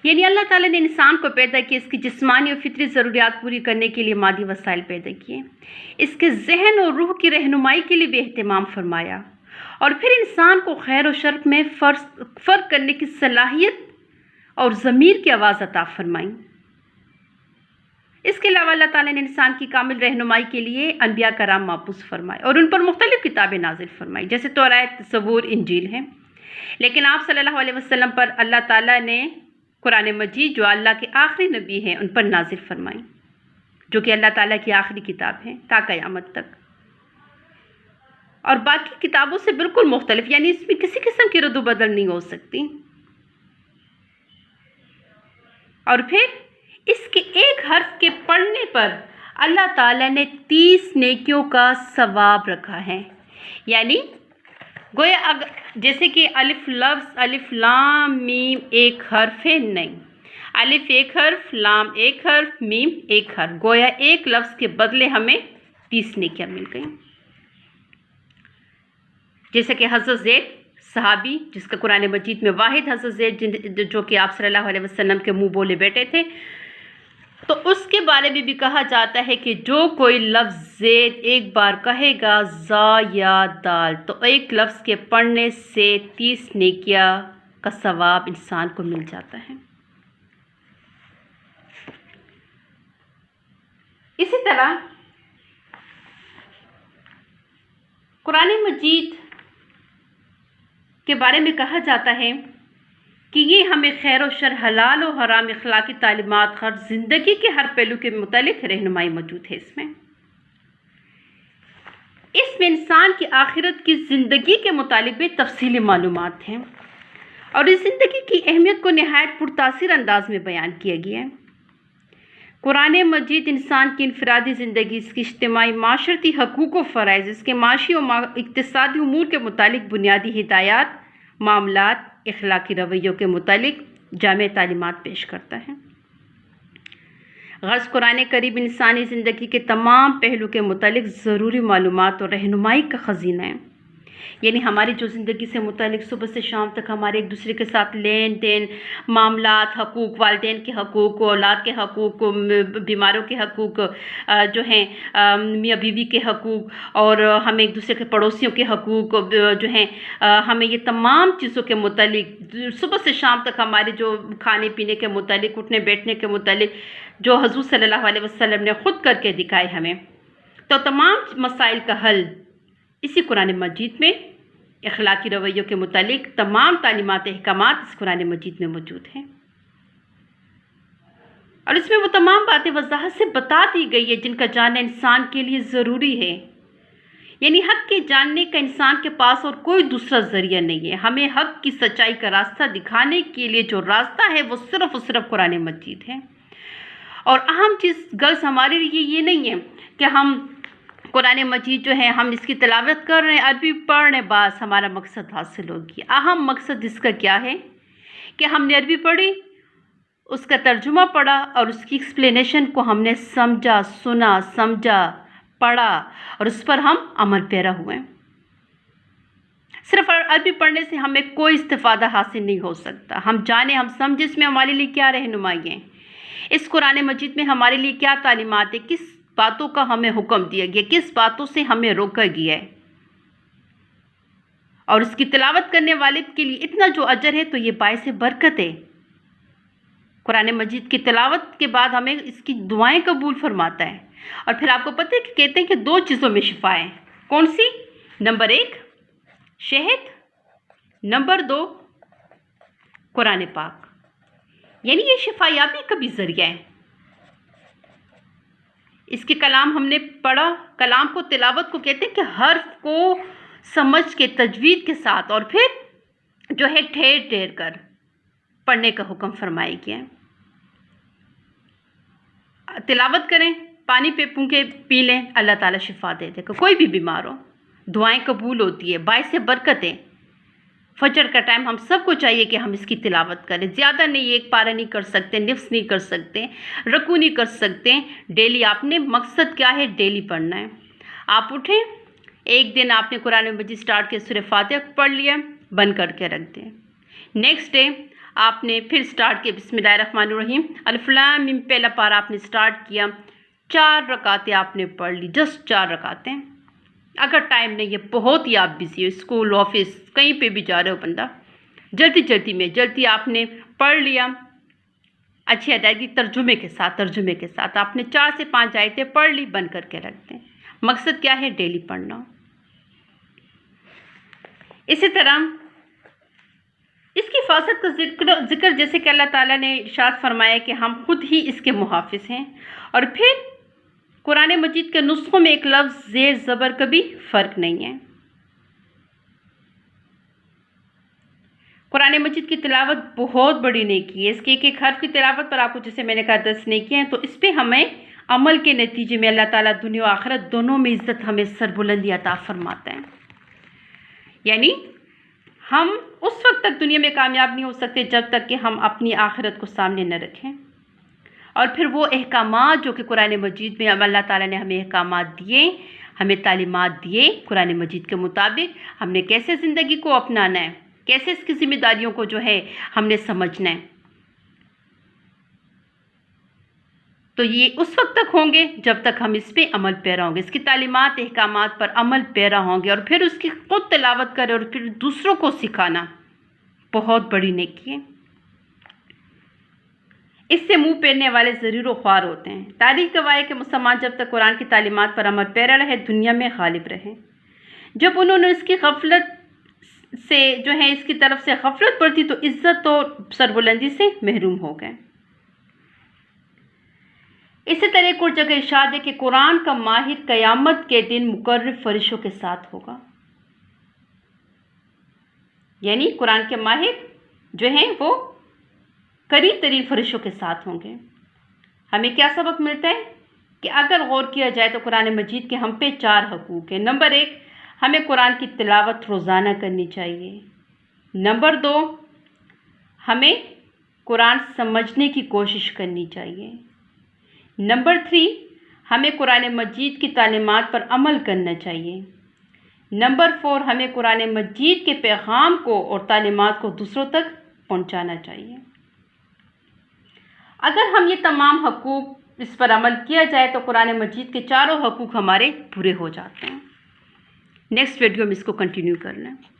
یعنی اللہ تعالیٰ نے انسان کو پیدا کیا، اس کی جسمانی اور فطری ضروریات پوری کرنے کے لیے مادی وسائل پیدا کیے، اس کے ذہن اور روح کی رہنمائی کے لیے بھی اہتمام فرمایا، اور پھر انسان کو خیر و شر میں فرق کرنے کی صلاحیت اور ضمیر کی آواز عطا فرمائی۔ اس کے علاوہ اللہ تعالیٰ نے انسان کی کامل رہنمائی کے لیے انبیاء کرام مبعوث فرمائے اور ان پر مختلف کتابیں نازل فرمائی، جیسے توراۃ، زبور، انجیل ہیں۔ لیکن آپ صلی اللہ علیہ وسلم پر اللہ تعالیٰ نے قرآن مجید، جو اللہ کے آخری نبی ہیں، ان پر نازل فرمائی، جو کہ اللہ تعالیٰ کی آخری کتاب ہے تا قیامت تک، اور باقی کتابوں سے بالکل مختلف، یعنی اس میں کسی قسم کی رد و بدل نہیں ہو سکتی۔ اور پھر اس کے ایک حرف کے پڑھنے پر اللہ تعالیٰ نے 30 نیکیوں کا ثواب رکھا ہے، یعنی گویا جیسے کہ الف لفظ، الف لام میم ایک حرف ہے، نہیں، الف ایک حرف، لام ایک حرف، میم ایک حرف، گویا ایک لفظ کے بدلے ہمیں 30 نیکیاں مل گئیں۔ جیسے کہ حضرت زید صحابی، جس کا قرآن مجید میں واحد حضرت زید جو کہ آپ صلی اللہ علیہ وسلم کے منہ بولے بیٹے تھے، تو اس کے بارے میں بھی کہا جاتا ہے کہ جو کوئی لفظ زید ایک بار کہے گا، زا یا دال، تو ایک لفظ کے پڑھنے سے 30 نیکیاں کا ثواب انسان کو مل جاتا ہے۔ اسی طرح قرآن مجید کے بارے میں کہا جاتا ہے کہ یہ ہمیں خیر و شر، حلال و حرام، اخلاقی تعلیمات، ہر زندگی کے ہر پہلو کے متعلق رہنمائی موجود ہے۔ اس میں انسان کی آخرت کی زندگی کے متعلق بھی تفصیلی معلومات ہیں، اور اس زندگی کی اہمیت کو نہایت پرتاثر انداز میں بیان کیا گیا ہے۔ قرآن مجید انسان کی انفرادی زندگی، اس کی اجتماعی معاشرتی حقوق و فرائض، اس کے معاشی و اقتصادی امور کے متعلق بنیادی ہدایات، معاملات، اخلاقی رویوں کے متعلق جامع تعلیمات پیش کرتا ہے۔ غرض قرآن کریم انسانی زندگی کے تمام پہلو کے متعلق ضروری معلومات اور رہنمائی کا خزینہ ہے، یعنی ہماری جو زندگی سے متعلق صبح سے شام تک ہمارے ایک دوسرے کے ساتھ لین دین، معاملات، حقوق، والدین کے حقوق، اولاد کے حقوق، بیماروں کے حقوق جو ہیں، میاں بیوی کے حقوق، اور ہمیں ایک دوسرے کے پڑوسیوں کے حقوق جو ہیں، ہمیں یہ تمام چیزوں کے متعلق صبح سے شام تک ہمارے جو کھانے پینے کے متعلق، اٹھنے بیٹھنے کے متعلق جو حضور صلی اللہ علیہ وسلم نے خود کر کے دکھائے ہمیں، تو تمام مسائل کا حل اسی قرآن مجید میں، اخلاقی رویوں کے متعلق تمام تعلیمات، احکامات اس قرآن مجید میں موجود ہیں، اور اس میں وہ تمام باتیں وضاحت سے بتا دی گئی ہے جن کا جاننا انسان کے لیے ضروری ہے، یعنی حق کے جاننے کا انسان کے پاس اور کوئی دوسرا ذریعہ نہیں ہے۔ ہمیں حق کی سچائی کا راستہ دکھانے کے لیے جو راستہ ہے وہ صرف اور صرف قرآن مجید ہے، اور اہم چیز غرض ہمارے لیے یہ نہیں ہے کہ ہم قرآن مجید جو ہے ہم اس کی تلاوت کر رہے ہیں، عربی پڑھ رہے ہیں، بس ہمارا مقصد حاصل ہو گیا۔ اہم مقصد اس کا کیا ہے کہ ہم نے عربی پڑھی، اس کا ترجمہ پڑھا، اور اس کی ایکسپلینیشن کو ہم نے سمجھا، سنا، سمجھا، پڑھا، اور اس پر ہم عمل پیرا ہوئے۔ صرف عربی پڑھنے سے ہمیں کوئی استفادہ حاصل نہیں ہو سکتا۔ ہم جانیں، ہم سمجھیں اس میں ہمارے لیے کیا رہنمائی ہے، اس قرآن مجید میں ہمارے لیے کیا تعلیمات ہے، کس باتوں کا ہمیں حکم دیا گیا، کس باتوں سے ہمیں روکا گیا ہے، اور اس کی تلاوت کرنے والے کے لیے اتنا جو اجر ہے تو یہ باعث برکت ہے۔ قرآن مجید کی تلاوت کے بعد ہمیں اس کی دعائیں قبول فرماتا ہے، اور پھر آپ کو پتہ ہے کہ کہتے ہیں کہ 2 چیزوں میں شفا ہے، کون سی؟ نمبر 1 شہد، نمبر 2 قرآن پاک، یعنی یہ شفا یابی کا بھی ذریعہ ہے۔ اس کے کلام ہم نے پڑھا، کلام کو، تلاوت کو کہتے ہیں کہ حرف کو سمجھ کے، تجوید کے ساتھ، اور پھر جو ہے ٹھہر ٹھہر کر پڑھنے کا حکم فرمایا گیا ہے۔ تلاوت کریں، پانی پہ پونکے پی لیں، اللہ تعالیٰ شفا دے دے گا، کوئی بھی بیمار ہو، دعائیں قبول ہوتی ہے، باعث برکت ہے۔ فجر کا ٹائم ہم سب کو چاہیے کہ ہم اس کی تلاوت کریں، زیادہ نہیں، 1 پارہ نہیں کر سکتے، نفس نہیں کر سکتے، رکوع نہیں کر سکتے، ڈیلی آپ نے مقصد کیا ہے، ڈیلی پڑھنا ہے۔ آپ اٹھیں، ایک دن آپ نے قرآن مجید سٹارٹ کے سورہ فاتحہ پڑھ لیا، بند کر کے رکھ دیں، نیکسٹ ڈے آپ نے پھر سٹارٹ کیا بسم اللہ الرحمن الرحیم، الف لام میم پہلا پارہ آپ نے سٹارٹ کیا، 4 رکعتیں آپ نے پڑھ لی، جسٹ 4 رکعتیں۔ اگر ٹائم نہیں ہے، بہت ہی آپ بزی ہو، اسکول آفس کہیں پہ بھی جا رہے ہو بندہ، جلدی آپ نے پڑھ لیا اچھی ادائیگی ترجمے کے ساتھ آپ نے 4 سے 5 آیتیں پڑھ لی، بند کر کے رکھ دیں۔ مقصد کیا ہے؟ ڈیلی پڑھنا۔ اسی طرح اس کی حفاظت کا ذکر جیسے کہ اللہ تعالیٰ نے ارشاد فرمایا کہ ہم خود ہی اس کے محافظ ہیں، اور پھر قرآن مجید کے نسخوں میں ایک لفظ زیر زبر کا بھی فرق نہیں ہے۔ قرآن مجید کی تلاوت بہت بڑی نیکی ہے، اس کے ایک حرف کی تلاوت پر آپ کو جیسے میں نے کہا 10 نیکیاں ہیں، تو اس پہ ہمیں عمل کے نتیجے میں اللہ تعالیٰ دنیا و آخرت دونوں میں عزت ہمیں سربلندی عطا فرماتا ہے۔ یعنی ہم اس وقت تک دنیا میں کامیاب نہیں ہو سکتے جب تک کہ ہم اپنی آخرت کو سامنے نہ رکھیں، اور پھر وہ احکامات جو کہ قرآن مجید میں اللہ تعالیٰ نے ہمیں احکامات دیے، ہمیں تعلیمات دیے قرآن مجید کے مطابق، ہم نے کیسے زندگی کو اپنانا ہے، کیسے اس کی ذمہ داریوں کو جو ہے ہم نے سمجھنا ہے، تو یہ اس وقت تک ہوں گے جب تک ہم اس پہ عمل پیرا ہوں گے، اس کی تعلیمات احکامات پر عمل پیرا ہوں گے، اور پھر اس کی خود تلاوت کرے اور پھر دوسروں کو سکھانا بہت بڑی نیکی ہے۔ اس سے منہ پھیرنے والے ضرور و خوار ہوتے ہیں۔ تاریخ گواہ ہے کہ مسلمان جب تک قرآن کی تعلیمات پر عمل پیرا رہے، دنیا میں غالب رہے۔ جب انہوں نے اس کی غفلت سے جو ہے اس کی طرف سے غفلت برتی تو عزت اور سربلندی سے محروم ہو گئے۔ اسی طرح ایک اور جگہ ارشاد ہے کہ قرآن کا ماہر قیامت کے دن مقرب فرشتوں کے ساتھ ہوگا، یعنی قرآن کے ماہر جو ہیں وہ قریب ترین فرشتوں کے ساتھ ہوں گے۔ ہمیں کیا سبق ملتا ہے کہ اگر غور کیا جائے تو قرآن مجید کے ہم پہ 4 حقوق ہیں۔ نمبر 1، ہمیں قرآن کی تلاوت روزانہ کرنی چاہیے۔ نمبر 2، ہمیں قرآن سمجھنے کی کوشش کرنی چاہیے۔ نمبر 3، ہمیں قرآن مجید کی تعلیمات پر عمل کرنا چاہیے۔ نمبر 4، ہمیں قرآن مجید کے پیغام کو اور تعلیمات کو دوسروں تک پہنچانا چاہیے۔ اگر ہم یہ تمام حقوق اس پر عمل کیا جائے تو قرآن مجید کے 4 حقوق ہمارے پورے ہو جاتے ہیں۔ نیکسٹ ویڈیو میں اس کو کنٹینیو کرنا ہے۔